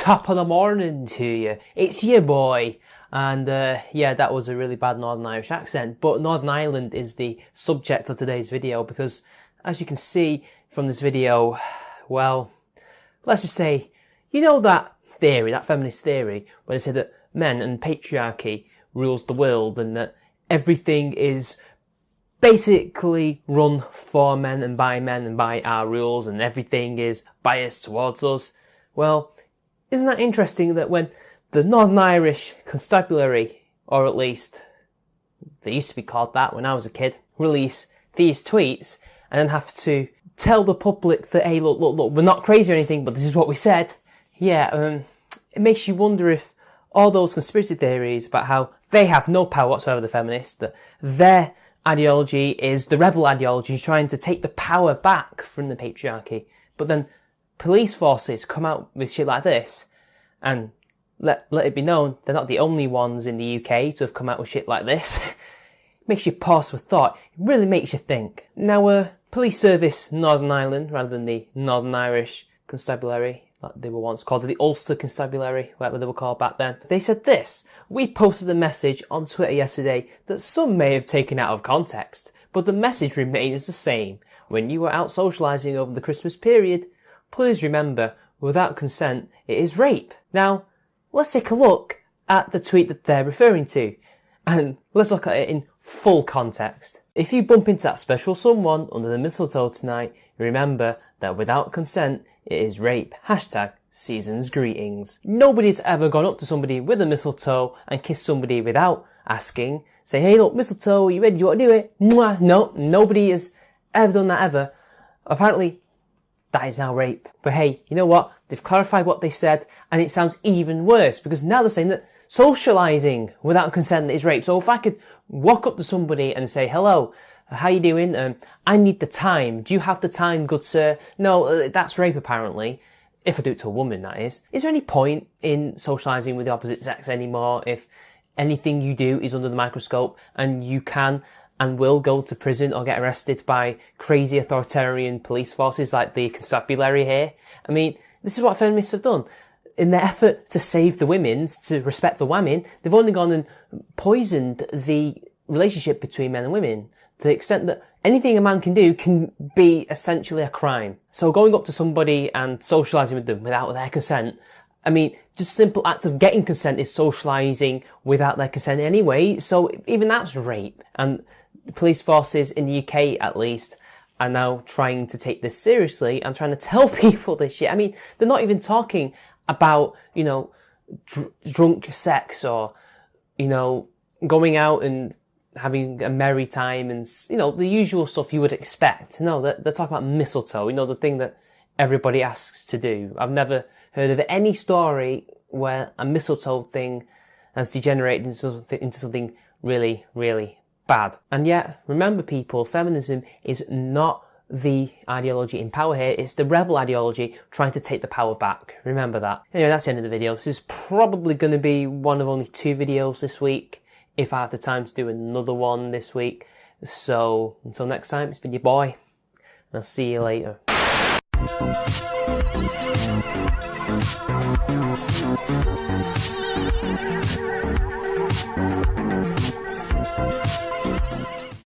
Top of the morning to you. It's your boy. And yeah, that was a really bad Northern Irish accent, but Northern Ireland is the subject of today's video because, as you can see from this video, well, let's just say, you know that theory, that feminist theory, where they say that men and patriarchy rules the world and that everything is basically run for men and by our rules and everything is biased towards us. Well, isn't that interesting that when the Northern Irish Constabulary, or at least they used to be called that when I was a kid, release these tweets and then have to tell the public that, hey, look, we're not crazy or anything, but this is what we said. Yeah, it makes you wonder if all those conspiracy theories about how they have no power whatsoever, the feminists, that their ideology is the rebel ideology, trying to take the power back from the patriarchy. But then police forces come out with shit like this, and let it be known, they're not the only ones in the UK to have come out with shit like this. It makes you pause for thought. It really makes you think. Now, Police Service Northern Ireland, rather than the Northern Irish Constabulary, like they were once called, the Ulster Constabulary, whatever they were called back then. They said this: we posted a message on Twitter yesterday that some may have taken out of context, but the message remains the same. When you are out socialising over the Christmas period, please remember, without consent, it is rape. Now, let's take a look at the tweet that they're referring to, and let's look at it in full context. If you bump into that special someone under the mistletoe tonight, remember that without consent, it is rape. Hashtag season's greetings. Nobody's ever gone up to somebody with a mistletoe and kissed somebody without asking. Say, hey look, mistletoe, are you ready? Do you want to do it? Mwah. No, nobody has ever done that ever. Apparently, that is now rape. But hey, you know what? They've clarified what they said, and it sounds even worse, because now they're saying that socialising without consent is rape. So if I could walk up to somebody and say, hello, how you doing? I need the time. Do you have the time, good sir? No, that's rape apparently. If I do it to a woman, that is. Is there any point in socialising with the opposite sex anymore if anything you do is under the microscope and you can and will go to prison or get arrested by crazy authoritarian police forces like the constabulary here? I mean, this is what feminists have done. In their effort to save the women, to respect the women, they've only gone and poisoned the relationship between men and women to the extent that anything a man can do can be essentially a crime. So going up to somebody and socialising with them without their consent, I mean, just a simple act of getting consent is socialising without their consent anyway, so even that's rape. And the police forces in the UK, at least, are now trying to take this seriously and trying to tell people this shit. I mean, they're not even talking about, you know, drunk sex or, you know, going out and having a merry time and, you know, the usual stuff you would expect. No, they're talking about mistletoe, you know, the thing that everybody asks to do. I've never heard of any story where a mistletoe thing has degenerated into something really, really bad. And yet, remember people, feminism is not the ideology in power here. It's the rebel ideology trying to take the power back. Remember that. Anyway, that's the end of the video. This is probably going to be one of only 2 videos this week, if I have the time to do another one this week. So, until next time, it's been your boy, and I'll see you later.